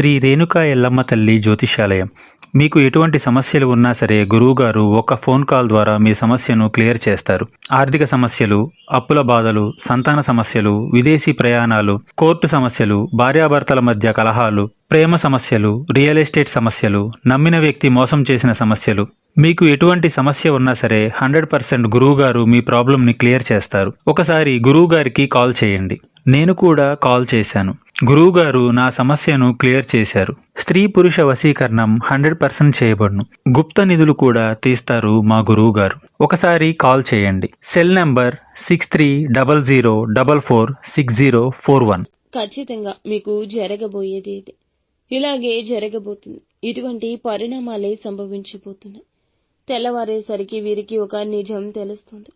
శ్రీ రేణుకా ఎల్లమ్మ తల్లి జ్యోతిష్యాలయం. మీకు ఎటువంటి సమస్యలు ఉన్నా సరే గురువుగారు ఒక ఫోన్ కాల్ ద్వారా మీ సమస్యను క్లియర్ చేస్తారు. ఆర్థిక సమస్యలు, అప్పుల బాధలు, సంతాన సమస్యలు, విదేశీ ప్రయాణాలు, కోర్టు సమస్యలు, భార్యాభర్తల మధ్య కలహాలు, ప్రేమ సమస్యలు, రియల్ ఎస్టేట్ సమస్యలు, నమ్మిన వ్యక్తి మోసం చేసిన సమస్యలు, మీకు ఎటువంటి సమస్య ఉన్నా సరే 100% గురువుగారు మీ ప్రాబ్లంని క్లియర్ చేస్తారు. ఒకసారి గురువుగారికి కాల్ చేయండి. నేను కూడా కాల్ చేశాను. గురువుగారు నా సమస్యను క్లియర్ చేశారు. స్త్రీ పురుష వశీకరణం 100% చేయబడును. గుప్త నిధులు కూడా తీస్తారు మా గురువుగారు. ఒకసారి కాల్ చేయండి. Cell number 6300446041. ఖచ్చితంగా మీకు జరగబోయేది ఇది. ఇలాగే జరగబోతుంది. ఇటువంటి పరిణామాలే సంభవించబోతున్నాయి. తెల్లవారేసరికి వీరికి ఒక నిజం తెలుస్తుంది.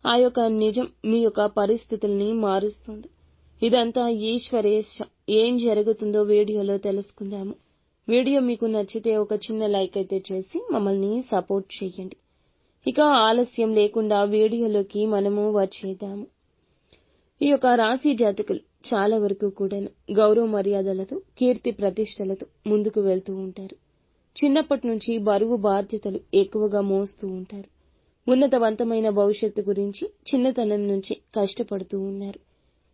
ఆ యొక్క నిజం మీ యొక్క పరిస్థితుల్ని మారుస్తుంది. ఇదంతా ఈశ్వరేచ్ఛ. ఏం జరుగుతుందో వీడియోలో తెలుసుకుందాము. వీడియో మీకు నచ్చితే ఒక చిన్న లైక్ అయితే చేసి మమ్మల్ని సపోర్ట్ చేయండి. ఇక ఆలస్యం లేకుండా వీడియోలోకి మనము వచ్చేద్దాము. ఈ యొక్క రాశి జాతకులు చాలా వరకు కూడా గౌరవ మర్యాదలతో, కీర్తి ప్రతిష్టలతో ముందుకు వెళ్తూ ఉంటారు. చిన్నప్పటి నుంచి బరువు బాధ్యతలు ఎక్కువగా మోస్తూ ఉంటారు. ఉన్నతవంతమైన భవిష్యత్తు గురించి చిన్నతనం నుంచి కష్టపడుతూ ఉన్నారు.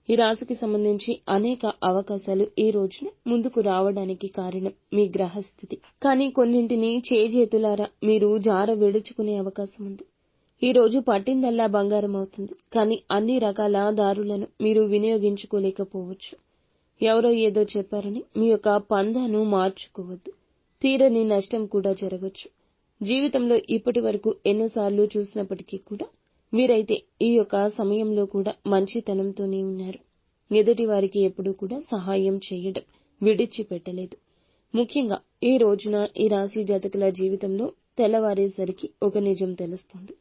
ఈ రాశికి సంబంధించి అనేక అవకాశాలు ఈ రోజున ముందుకు రావడానికి కారణం మీ గ్రహస్థితి. కానీ కొన్నింటిని చేజేతులారా మీరు జార విడుచుకునే అవకాశం ఉంది. ఈ రోజు పట్టిందల్లా బంగారం అవుతుంది. కానీ అన్ని రకాల దారులను మీరు వినియోగించుకోలేకపోవచ్చు. ఎవరో ఏదో చెప్పారని మీ యొక్క పందాను మార్చుకోవద్దు. తీరని నష్టం కూడా జరగచ్చు. జీవితంలో ఇప్పటి వరకు ఎన్నోసార్లు చూసినప్పటికీ కూడా వీరైతే ఈ యొక్క సమయంలో కూడా మంచితనంతోనే ఉన్నారు. ఎదుటి వారికి ఎప్పుడూ కూడా సహాయం చేయడం విడిచిపెట్టలేదు. ముఖ్యంగా ఈ రోజున ఈ రాశి జాతకుల జీవితంలో తెల్లవారేసరికి ఒక నిజం తెలుస్తుంది.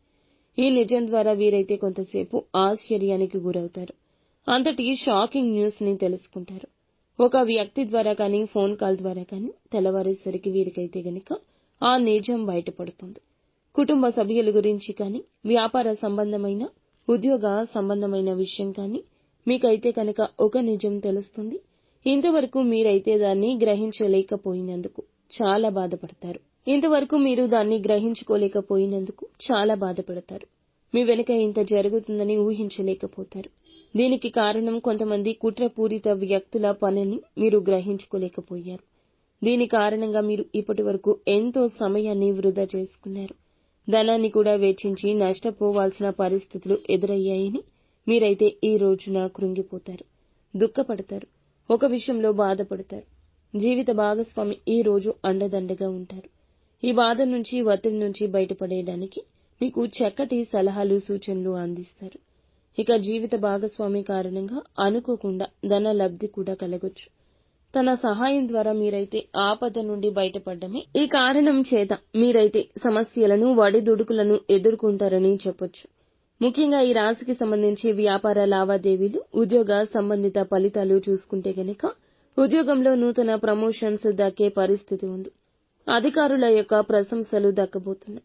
ఈ నిజం ద్వారా వీరైతే కొంతసేపు ఆశ్చర్యానికి గురవుతారు. అంతటి షాకింగ్ న్యూస్ ని తెలుసుకుంటారు. ఒక వ్యక్తి ద్వారా కానీ, ఫోన్ కాల్ ద్వారా కానీ తెల్లవారేసరికి వీరికైతే గనక ఆ నిజం బయటపడుతుంది. కుటుంబ సభ్యుల గురించి కానీ, వ్యాపార సంబంధమైన, ఉద్యోగ సంబంధమైన విషయం కానీ మీకైతే కనుక ఒక నిజం తెలుస్తుంది. ఇంతవరకు మీరైతే దాన్ని గ్రహించలేకపోయినందుకు చాలా బాధపడతారు. మీ వెనుక ఇంత జరుగుతుందని ఊహించలేకపోతారు. దీనికి కారణం కొంతమంది కుట్రపూరిత వ్యక్తుల పనిని మీరు గ్రహించుకోలేకపోయారు. దీని కారణంగా మీరు ఇప్పటి వరకు ఎంతో సమయాన్ని వృధా చేసుకున్నారు. ధనాన్ని కూడా వెచ్చించి నష్టపోవాల్సిన పరిస్థితులు ఎదురయ్యాయని మీరైతే ఈ రోజున కృంగిపోతారు, దుఃఖపడతారు, ఒక విషయంలో బాధపడతారు. జీవిత భాగస్వామి ఈ రోజు అండదండగా ఉంటారు. ఈ బాధ నుంచి, ఒత్తిడి నుంచి బయటపడేయడానికి మీకు చక్కటి సలహాలు, సూచనలు అందిస్తారు. ఇక జీవిత భాగస్వామి కారణంగా అనుకోకుండా ధన లబ్ధి కూడా కలగొచ్చు. తన సహాయం ద్వారా మీరైతే ఆపద నుండి బయటపడమే ఈ కారణం చేత మీరైతే సమస్యలను, వడిదుడుకులను ఎదుర్కొంటారని చెప్పొచ్చు. ముఖ్యంగా ఈ రాశికి సంబంధించి వ్యాపార లావాదేవీలు, ఉద్యోగ సంబంధిత ఫలితాలు చూసుకుంటే గనక ఉద్యోగంలో నూతన ప్రమోషన్స్ దక్కే పరిస్థితి ఉంది. అధికారుల యొక్క ప్రశంసలు దక్కబోతున్నాయి.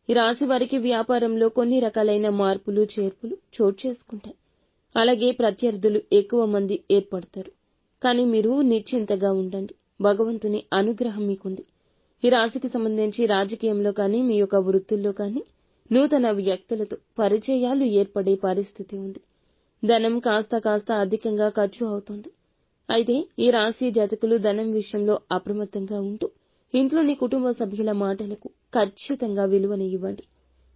ఈ రాశి వారికి వ్యాపారంలో కొన్ని రకాలైన మార్పులు, చేర్పులు చోటు చేసుకుంటాయి. అలాగే ప్రత్యర్థులు ఎక్కువ మంది ఏర్పడతారు. కానీ మీరు నిశ్చింతగా ఉండండి. భగవంతుని అనుగ్రహం మీకుంది. ఈ రాశికి సంబంధించి రాజకీయంలో కానీ, మీ యొక్క వృత్తుల్లో కానీ నూతన వ్యక్తులతో పరిచయాలు ఏర్పడే పరిస్థితి ఉంది. ధనం కాస్త అధికంగా ఖర్చు అవుతుంది. అయితే ఈ రాశి జాతకులు ధనం విషయంలో అప్రమత్తంగా ఉంటూ ఇంట్లోని కుటుంబ సభ్యుల మాటలకు ఖచ్చితంగా విలువను ఇవ్వండి.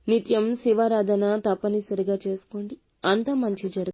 నిత్యం శివారాధన తప్పనిసరిగా చేసుకోండి. అంతా మంచి జరుగుతుంది.